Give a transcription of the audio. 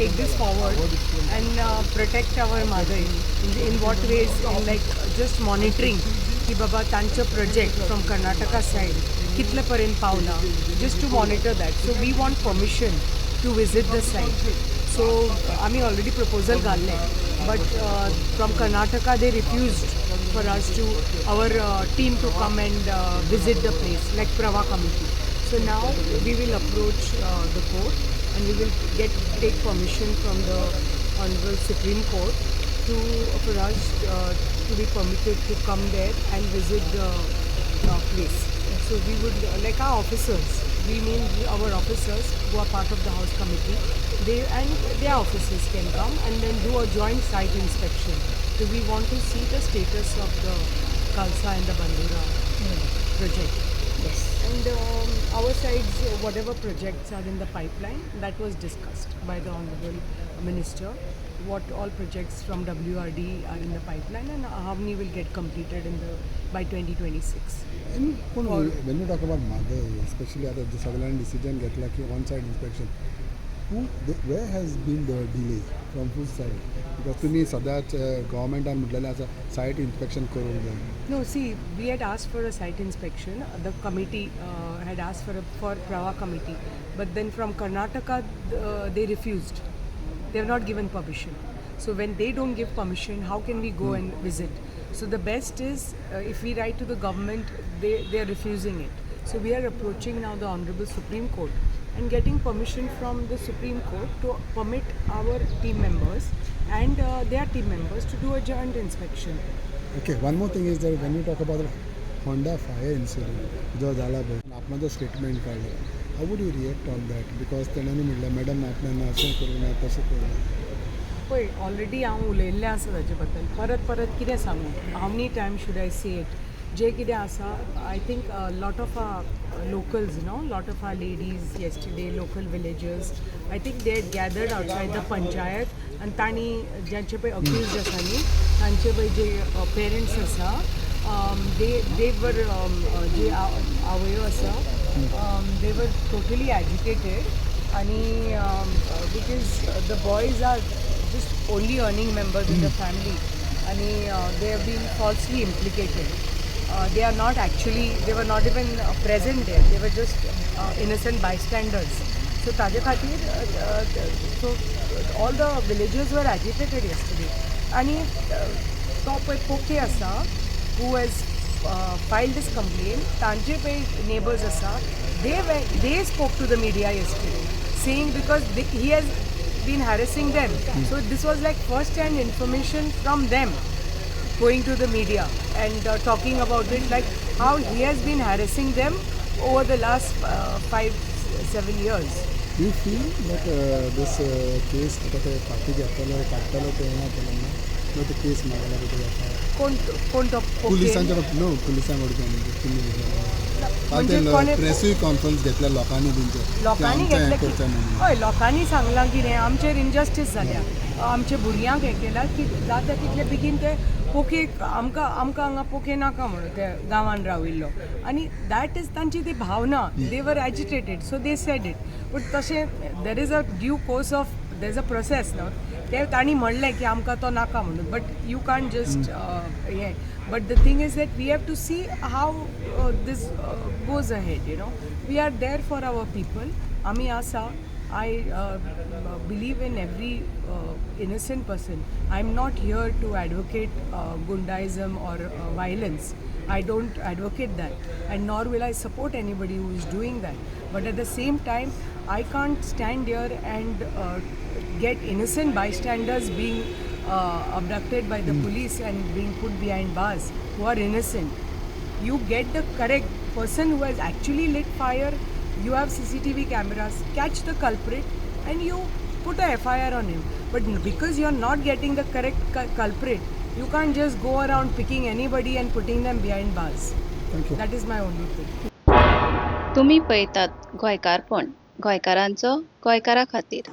take this forward and protect our mother. In what ways? In like just monitoring की बाबा तांचं project from Karnataka side कितले पर्यंत पावला, just to monitor that. So we want permission to visit the site. So आम्ही already proposal घालले, but from Karnataka they refused for us to our team to come and visit the place like Prava committee. So now we will approach the court and we will take permission from the Honorable Supreme Court for us to be permitted to come there and visit the place. So we would like our officers. We mean our officers who are part of the House Committee. Their officers can come and then do a joint site inspection. So we want to see the status of the Khalsa and the Bandura project. Yes. And our sides, whatever projects are in the pipeline, that was discussed by the Honorable Minister. What all projects from WRD are in the pipeline and how many will get completed by 2026. When you talk about mother, especially at the Sutherland decision, get like on-site inspection, where has been the delay from whose side? Because to me, Sadat government and Mudlala as a site inspection करून द्या. No, see, we had asked for a site inspection. The committee had asked for Prava committee, but then from Karnataka they refused. They have not given permission. So when they don't give permission, how can we go and visit? So the best is if we write to the government, they are refusing it. So we are approaching now the Honorable Supreme Court and getting permission from the Supreme Court to permit our team members and their team members to do a joint inspection. Okay, one more thing is that when you talk about the Honda fire incident, जो झाला बघ, आपण जो statement काढलं, how would you react on that? Because त्यांनी म्हटलं madam आपल्याला असं करू नये तसं करू नये. पळय ऑलरेडी हांव उलयल्लें आसा ताचे बद्दल परत कितें सांगू how many time should I say it जें कितें आसा I think lot of locals, lot of our ladies yesterday, local villagers, I think they had gathered outside the panchayat and तांणी ज्यांचे पळय अक्यूज्ड आसा न्ही तांचे पळय जे पेरंट्स आसा they were जे आवयो आसा they were totally agitated आणि because the boys are just only earning members in the family and they have been falsely implicated. They are not actually, they were not even present there, they were just innocent bystanders. So ताजे खातीर so all the villagers were agitated yesterday आणि तो पळय पोके आसा who has filed this complaint, तांचे पळय neighbors आसा they spoke to the media yesterday saying because he has been harassing them. So this was like first hand information from them going to the media and talking about it, like how he has been harassing them over the last 5-7 years. Do you feel that this case आता ते party घेतलो काढतलो ते ना केलं ना ते case मागायला कुठे कोण तो पोलिसांच्या पोलिसांकडे प्रेसवी कॉन्फरन्स घेतल्या लोकांनी घेतले हय लोकांनी सांगलां कितें आमचेर इनजस्टीस जाल्या आमच्या भुरग्यांक हें केलां की जाता तितले बेगीन ते पोके आमकां हांगा पोके नाका म्हणून ते गांवान राविल्लो आनी दॅट इज तांची ती भावना they were agitated so they said it but तशें there is a due course of there is a process न्हू ते तांणी म्हणलें की आमकां तो नाका म्हणून बट यू कांट जस्ट हें but the thing is that we have to see how this goes ahead we are there for our people आमी आसा I believe in every innocent person. I'm not here to advocate Gundaism or violence. I don't advocate that, and nor will I support anybody who is doing that. But at the same time, I can't stand here and get innocent bystanders being abducted by the police and being put behind bars who are innocent. You get the correct person who has actually lit fire. You have CCTV cameras, catch the culprit and you put a FIR on him. But because you are not getting the correct culprit, you can't just go around picking anybody and putting them behind bars. Thank you. That is my only thing. तुम्ही पळयतात गोंयकारपण गोंयकारांचो गोंयकारा खातीर.